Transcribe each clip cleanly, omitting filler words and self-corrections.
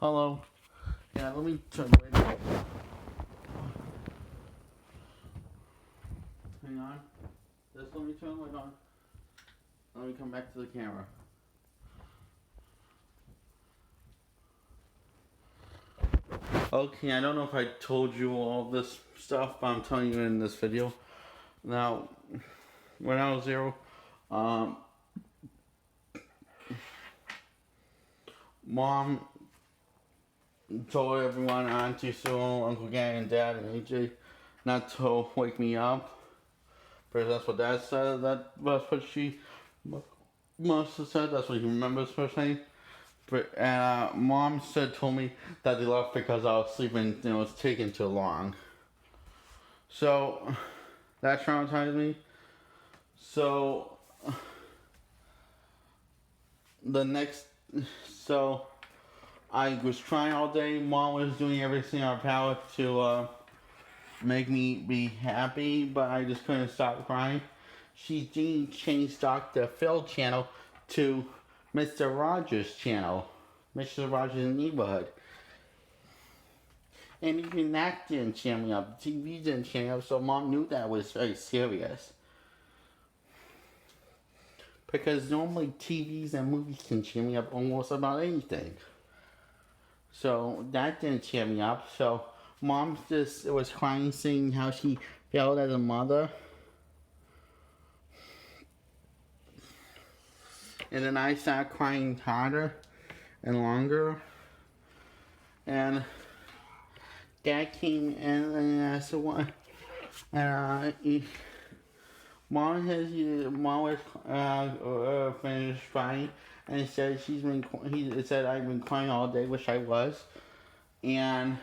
Hello. Yeah, let me turn the radio off. Hang on. Just let me turn the light on. Let me come back to the camera. Okay, I don't know if I told you all this stuff, but I'm telling you in this video. Now, when I was 0, um, Mom told everyone, Auntie Sue, Uncle Gary, and Dad, and AJ, not to wake me up. Because that's what Dad said. That's what she must have said. That's what he remembers her saying. But Mom told me that they left because I was sleeping and it was taking too long. So that traumatized me. So so I was trying all day. Mom was doing everything in her power to make me be happy, but I just couldn't stop crying. She changed Dr. Phil channel to Mr. Rogers channel, Mr. Rogers' Neighborhood. And even that didn't cheer me up. The TV didn't cheer me up, so Mom knew that was very serious. Because normally TVs and movies can cheer me up almost about anything. So that didn't cheer me up. So Mom just was crying, saying how she failed as a mother. And then I started crying harder and longer. And Dad came and asked what. Mom was finished crying and said he said I've been crying all day, which I was. And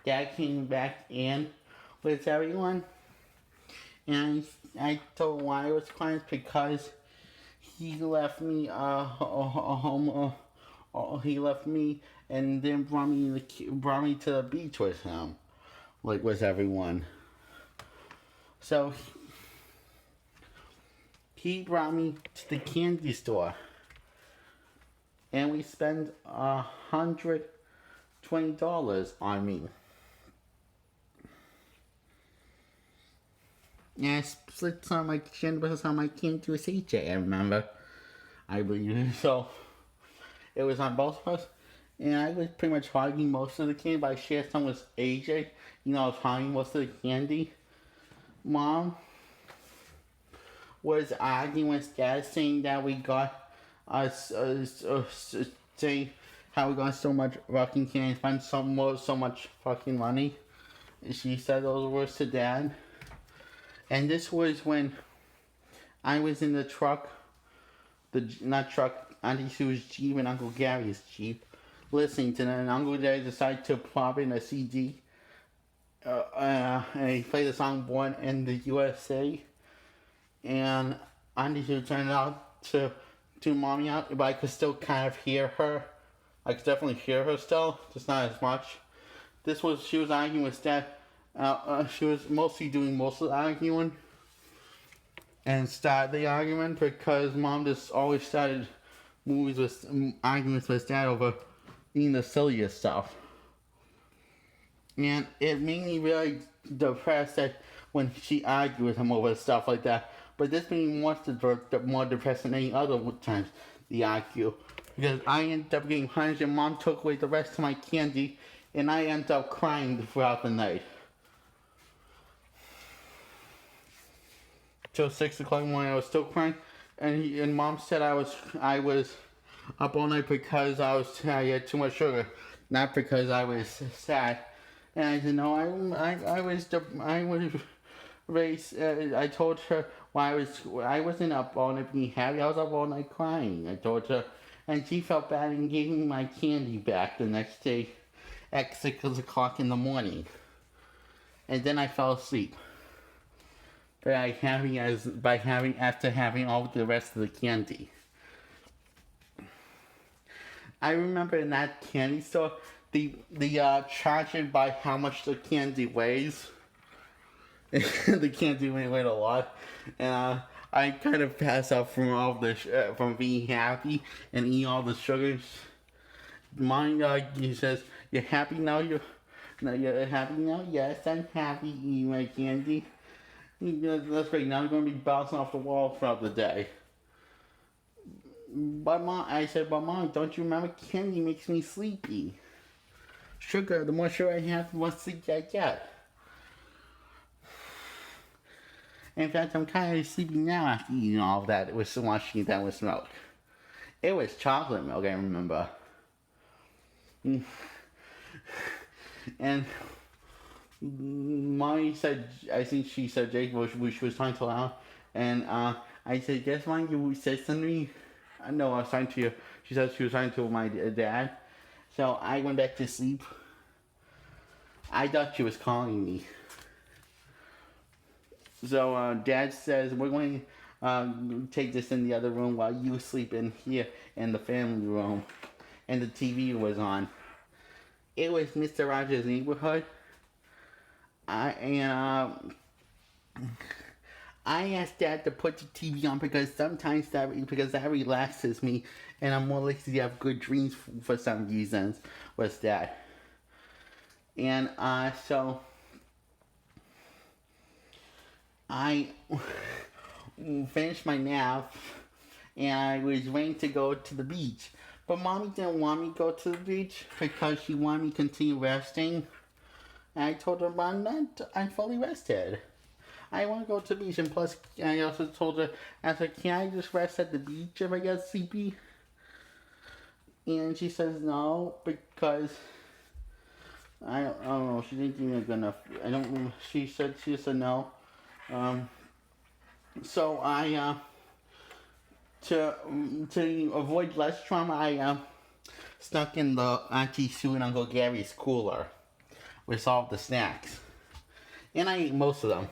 Dad came back in with everyone. And I told why I was crying because he left me home. He left me and then brought me to the beach with him, like with everyone. So he brought me to the candy store, and we spent $120 on me. And I split some of my candy with some of my candy with AJ, I remember. I believe so. It was on both of us. And I was pretty much hogging most of the candy, but I shared some with AJ. You know, I was hogging most of the candy. Mom was arguing with Dad, saying that we got saying how we got so much fucking candy, spent so much fucking money. She said those words to Dad. And this was when I was in the truck, Auntie Sue's Jeep and Uncle Gary's Jeep, listening to them. And Uncle Gary decided to plop in a CD. And he played the song Born in the USA. And Auntie Sue turned it out to Mommy out, but I could still kind of hear her. I could definitely hear her still, just not as much. She was arguing with Dad. She was mostly doing most of the arguing and started the argument because Mom just always started arguments with Dad over being the silliest stuff. And it made me really depressed that when she argued with him over stuff like that. But this made me more depressed than any other times they argue. Because I ended up getting punished and Mom took away the rest of my candy and I ended up crying throughout the night. Till 6 o'clock in the morning I was still crying. And Mom said I was up all night because I had too much sugar. Not because I was sad. And I said, no, I was raised. I told her why I wasn't up all night being happy. I was up all night crying. I told her, and she felt bad and gave me my candy back the next day at 6 o'clock in the morning. And then I fell asleep. After having all the rest of the candy. I remember in that candy store, the charging by how much the candy weighs. The candy weighed a lot, and I kind of passed out from all from being happy and eating all the sugars. mine, he says, "You're happy now? You're happy now? Yes, I'm happy, eating my candy. That's great. Now I'm going to be bouncing off the wall throughout the day." But mom, I said, "But mom, don't you remember candy makes me sleepy? Sugar, the more sugar I have, the more sleep I get. In fact, I'm kind of sleepy now after eating all of that. It was washing it down with milk. It was chocolate milk, I remember." And mommy said, I think she said Jake she was talking to loud. And I said, "Guess why you said something to me?" No, I was talking to you. She said she was talking to my dad. So I went back to sleep. I thought she was calling me. So Dad says, "We're going to take this in the other room while you sleep in here in the family room." And the TV was on. It was Mr. Rogers' Neighborhood. And I asked Dad to put the TV on because sometimes that relaxes me, and I'm more likely to have good dreams for some reasons. Was that? And so I finished my nap, and I was waiting to go to the beach. But Mommy didn't want me to go to the beach because she wanted me to continue resting. And I told her, "Mom, I'm fully rested. I want to go to the beach." And plus, I also told her, I said, "Can I just rest at the beach if I get sleepy?" And she says no, because I don't know. She didn't think it was good enough. I don't remember. She said no. So I to avoid less trauma, I snuck in the Auntie Sue and Uncle Gary's cooler with all the snacks, and I ate most of them.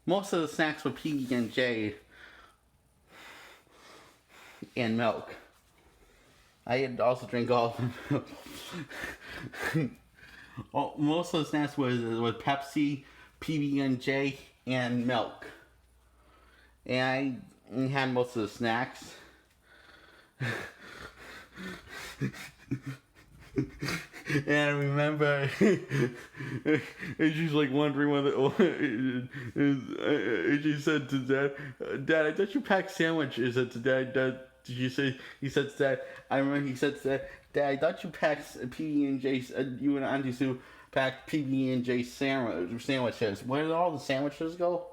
Most of the snacks were PB&J and milk. I had also drank all of them. Most of the snacks was Pepsi, PB&J, and milk. And I had most of the snacks. And I remember she's like wondering whether she said to Dad, "Dad, I thought you packed sandwiches." And to Dad, "Did you say?" He said to Dad, I remember he said to Dad, "Dad, I thought you packed PB&J, you and Auntie Sue packed PB&J sandwiches. Where did all the sandwiches go?"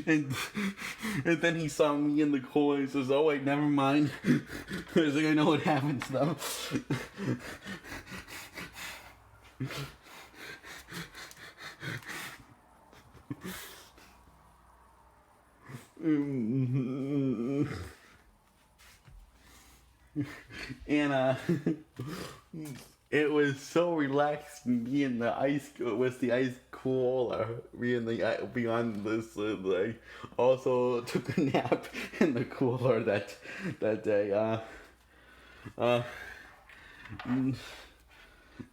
And then he saw me in the corner and he says, "Oh wait, never mind." I was like, I know what happened to them. And it was so relaxing being the ice with the ice cooler, being the beyond this. I also took a nap in the cooler that day.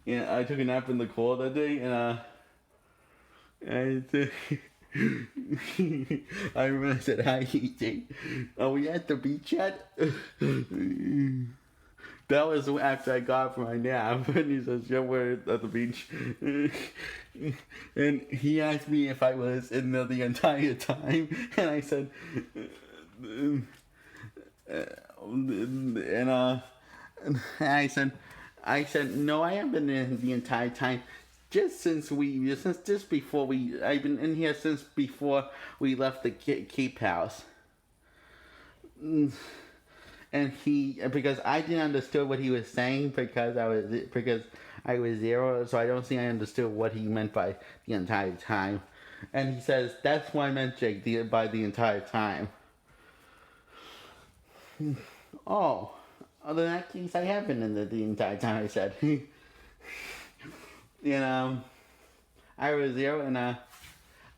Yeah, I took a nap in the cooler that day, and I remember I said, "Hi, EJ. Are we at the beach yet?" That was after I got from my nap, and he says, "Yeah, we're at the beach." And he asked me if I was in there the entire time, and I said, and I said, "No, I haven't been in the entire time. Just before I've been in here since before we left the Cape House." And because I didn't understand what he was saying because I was zero, so I don't think I understood what he meant by the entire time. And he says, "That's what I meant, Jake, by the entire time." Oh, in that case, I have been in the entire time. I said, and I was zero, and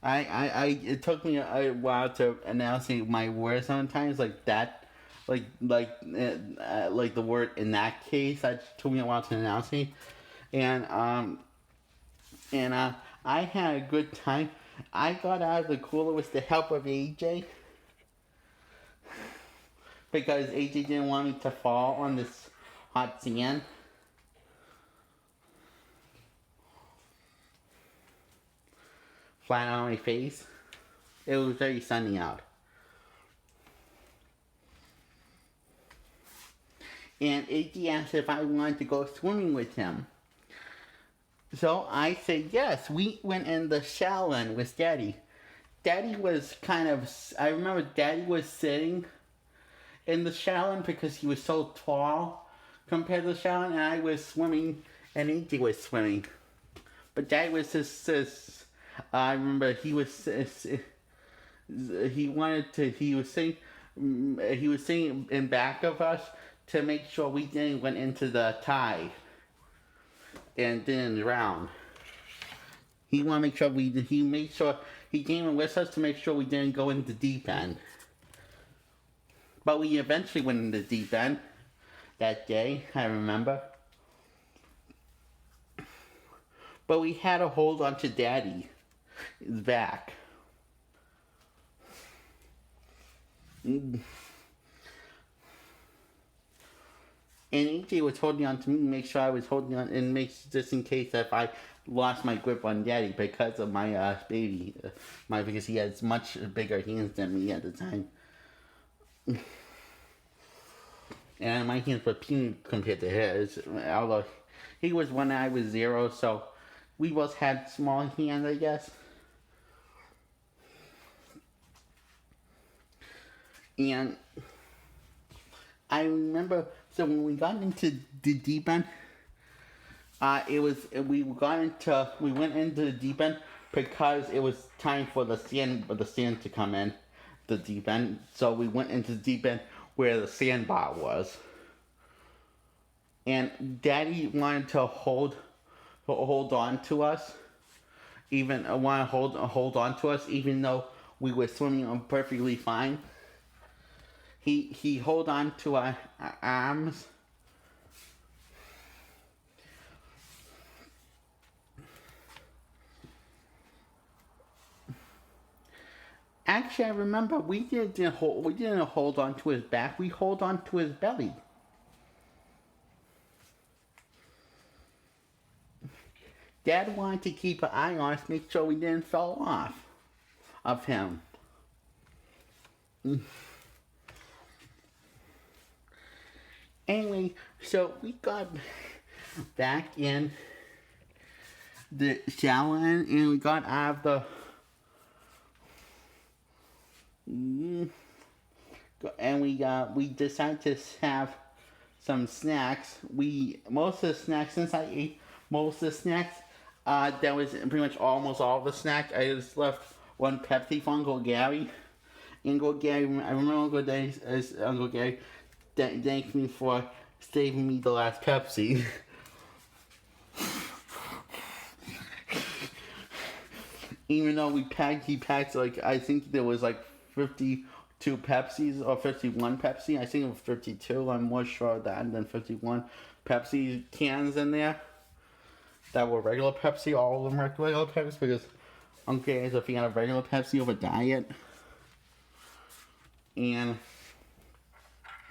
it took me a while to announce my words sometimes like that. Like the word "in that case" that took me a while to announce it, and I had a good time. I got out of the cooler with the help of AJ because AJ didn't want me to fall on this hot sand. Flat on my face. It was very sunny out. And AJ asked if I wanted to go swimming with him. So I said yes. We went in the shallow with Daddy. Daddy was I remember Daddy was sitting in the shallow because he was so tall compared to the shallow, and I was swimming, and AJ was swimming. But Daddy was I remember he was sitting in back of us to make sure we didn't went into the tide and didn't drown. He wanted to make sure he made sure he came in with us to make sure we didn't go into the deep end. But we eventually went in the deep end that day, I remember. But we had to hold on to Daddy's back. And AJ was holding on to me, make sure I was holding on, and just in case if I lost my grip on Daddy because of my baby, because he has much bigger hands than me at the time. And my hands were puny compared to his, although he was 1 and I was 0, so we both had small hands, I guess. And I remember, so when we got into the deep end, we went into the deep end because it was time for the sand to come in the deep end. So we went into the deep end where the sandbar was. And Daddy wanted to hold on to us, even though we were swimming perfectly fine. He held on to our arms. Actually, I remember we didn't hold on to his back. We hold on to his belly. Dad wanted to keep an eye on us, make sure we didn't fall off of him. Anyway, so we got back in the shower and we got out of the and we decided to have some snacks. Most of the snacks, since I ate most of the snacks, that was pretty much almost all the snacks. I just left one Pepsi for Uncle Gary. Uncle Gary, I remember Uncle Gary thanked me for saving me the last Pepsi. Even though he packed like, I think there was like 52 Pepsis or 51 Pepsi. I think it was 52. I'm more sure of that than 51 Pepsi cans in there that were regular Pepsi. All of them were regular Pepsi because Uncle Gary is a fan of regular Pepsi over diet. And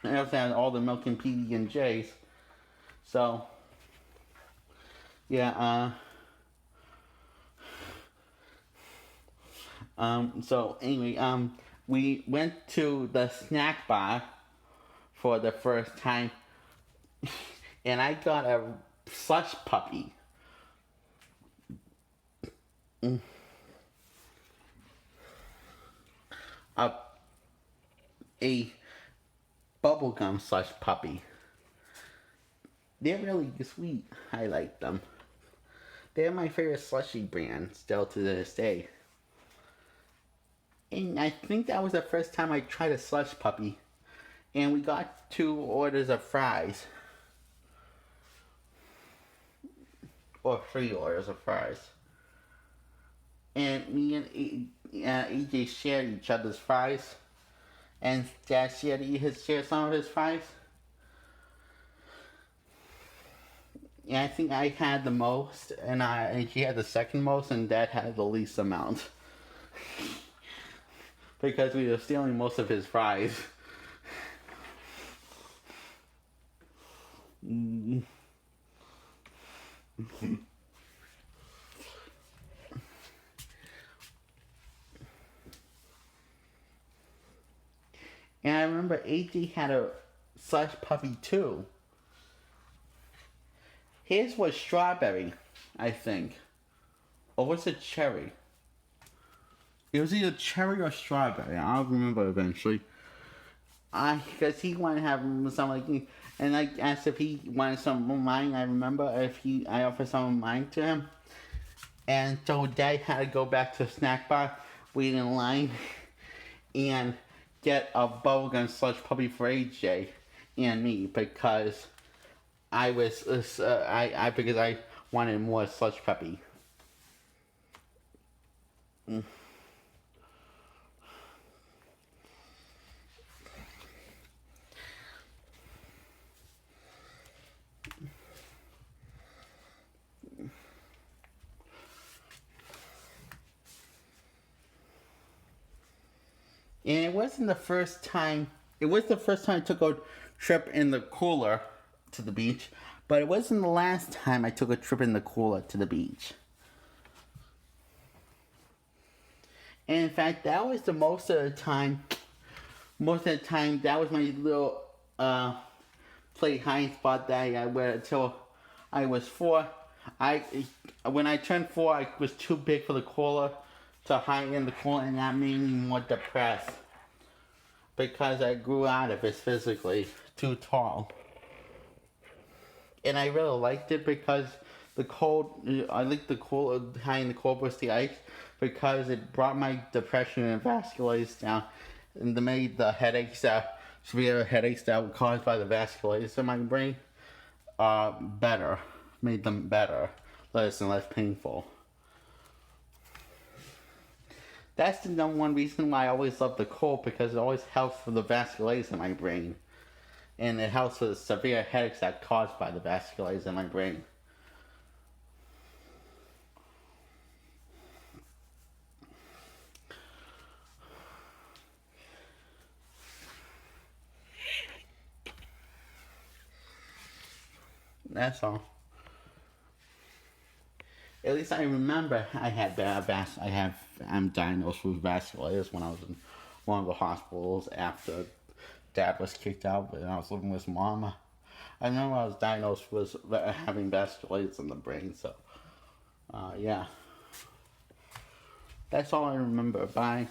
I also had all the milk and PB&Js. So, yeah, so anyway, we went to the snack bar for the first time, and I got a slush puppy. A bubblegum slush puppy. They're really sweet. I like them. They're my favorite slushy brand still to this day. And I think that was the first time I tried a slush puppy. And we got 2 orders of fries. Or 3 orders of fries. And me and EJ shared each other's fries. And Dad shared some of his fries. And I think I had the most, and he had the second most, and Dad had the least amount. Because we were stealing most of his fries. Mm. And I remember AJ had a slush puppy too. His was strawberry, I think. Or was it cherry? It was either cherry or strawberry. I'll remember eventually. Because he wanted to have some like, and I asked if he wanted some of mine. I remember I offered some of mine to him, and so Dad had to go back to the snack bar, wait in line, and get a bubblegum slush puppy for AJ and me because I was because I wanted more slush puppy. Mm. And it wasn't the first time. It was the first time I took a trip in the cooler to the beach, but it wasn't the last time I took a trip in the cooler to the beach. And in fact, that was the most of the time. Most of the time, that was my little play hiding spot that I went until I was 4. When I turned 4, I was too big for the cooler to hide in the cooler, and that made me more depressed because I grew out of it physically, too tall. And I really liked it because I liked the cold, hiding the cold with the ice because it brought my depression and vasculitis down and made the severe headaches that were caused by the vasculitis in my brain better, made them better, less and less painful. That's the number one reason why I always love the cold because it always helps for the vasculitis in my brain. And it helps with the severe headaches that are caused by the vasculitis in my brain. That's all. At least I remember I'm diagnosed with vasculitis when I was in one of the hospitals after Dad was kicked out, but I was living with Mom. I remember I was diagnosed with having vasculitis in the brain, so yeah. That's all I remember. Bye.